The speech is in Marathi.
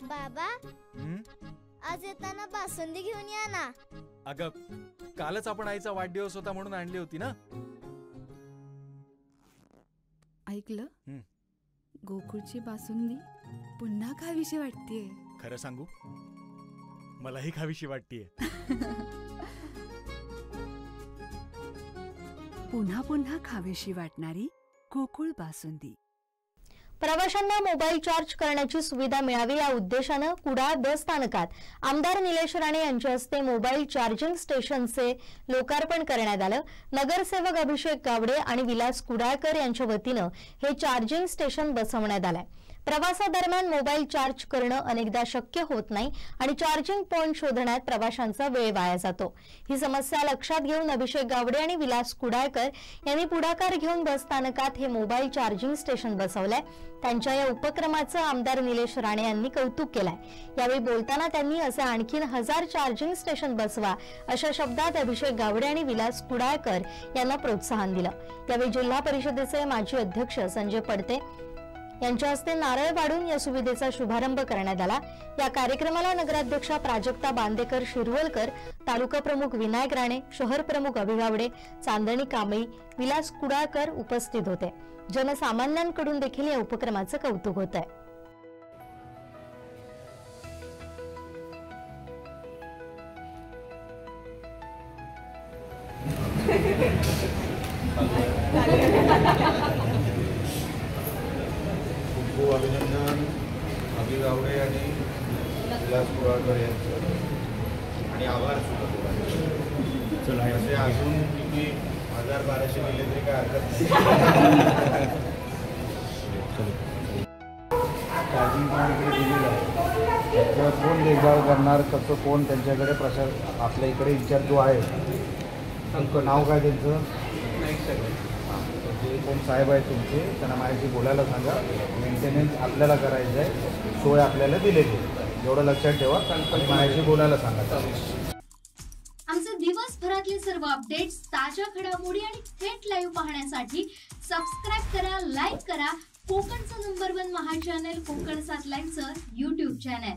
बाबा, आज येताना बासुंदी घेऊन या ना. अगं, कालच आपण आईचा वाढदिवस होता म्हणून आणली होती ना. ऐकलं, गोकुळची बासुंदी पुन्हा खावीशी वाटतेय. खरं सांगू, मलाही खावीशी वाटतेय. पुन्हा पुन्हा खावीशी वाटणारी गोकुळ बासुंदी. प्रवाशांना मोबाईल चार्ज करण्याची सुविधा मिळावी या उद्देशानं कुडाळ बस स्थानकात आमदार निलेश राणे यांच्या हस्ते मोबाईल चार्जिंग स्टेशनचे लोकार्पण करण्यात आलं. नगरसेवक अभिषेक गावडे आणि विलास कुडाळकर यांच्या वतीनं हे चार्जिंग स्टेशन बसवण्यात आलंय. प्रवासादरम्यान मोबाईल चार्ज करणं अनेकदा शक्य होत नाही आणि चार्जिंग पॉइंट शोधण्यात प्रवाशांचा वेळ वाया जातो. ही समस्या लक्षात घेऊन अभिषेक गावडे आणि विलास कुडाळकर यांनी पुढाकार घेऊन बसस्थानकात हे मोबाईल चार्जिंग स्टेशन बसवलंय. त्यांच्या या उपक्रमाचं आमदार निलेश राणे यांनी कौतुक केलंय. यावेळी बोलताना त्यांनी असे आणखीन 1000 चार्जिंग स्टेशन बसवा अशा शब्दात अभिषेक गावडे आणि विलास कुडाळकर यांना प्रोत्साहन दिलं. यावेळी जिल्हा परिषदेचे माजी अध्यक्ष संजय पडते यांच्या हस्ते नारळ वाढून या सुविधेचा शुभारंभ करण्यात आला. या कार्यक्रमाला नगराध्यक्षा प्राजक्ता बांदेकर शिरवलकर, तालुका प्रमुख विनायक राणे, शहर प्रमुख अभिगावडे, चांदणी कांबळी, विलास कुडाळकर उपस्थित होते. जनसामान्यांकडून देखील या उपक्रमाचं कौतुक होत आहे. खूप अभिनंदन अभिगावडे आणि विलास कुडाळकर यांचं, आणि आभार सुद्धा. असे अजून किती 1000-1200 मिळले तरी काय हरकत नाही. चार्जिंग पॉईंट इकडे दिलेलं आहे. त्याचं कोण देखभाल करणार, कसं कोण त्यांच्याकडे प्रशासन आपल्या इकडे इंचार्ज जो आहे तुमचं नाव काय त्यांचं, जे कोण साहेब आहेत तुमचे त्यांना माझ्याशी बोलायला सांगा. मेंटेनन्स आपल्याला करायचं आहे, सोय आपल्याला दिलेली आहे, एवढं लक्षात ठेवा आणि माझ्याशी बोलायला सांगा. आमचे दिवसभरातले सर्व अपडेट्स, ताज्या घडामोडी आणि थेट लाईव्ह पाहण्यासाठी सबस्क्राईब करा, लाईक करा कोकणचं नंबर 1 महा चॅनल कोकण 7 लाईव्हचं YouTube चॅनल.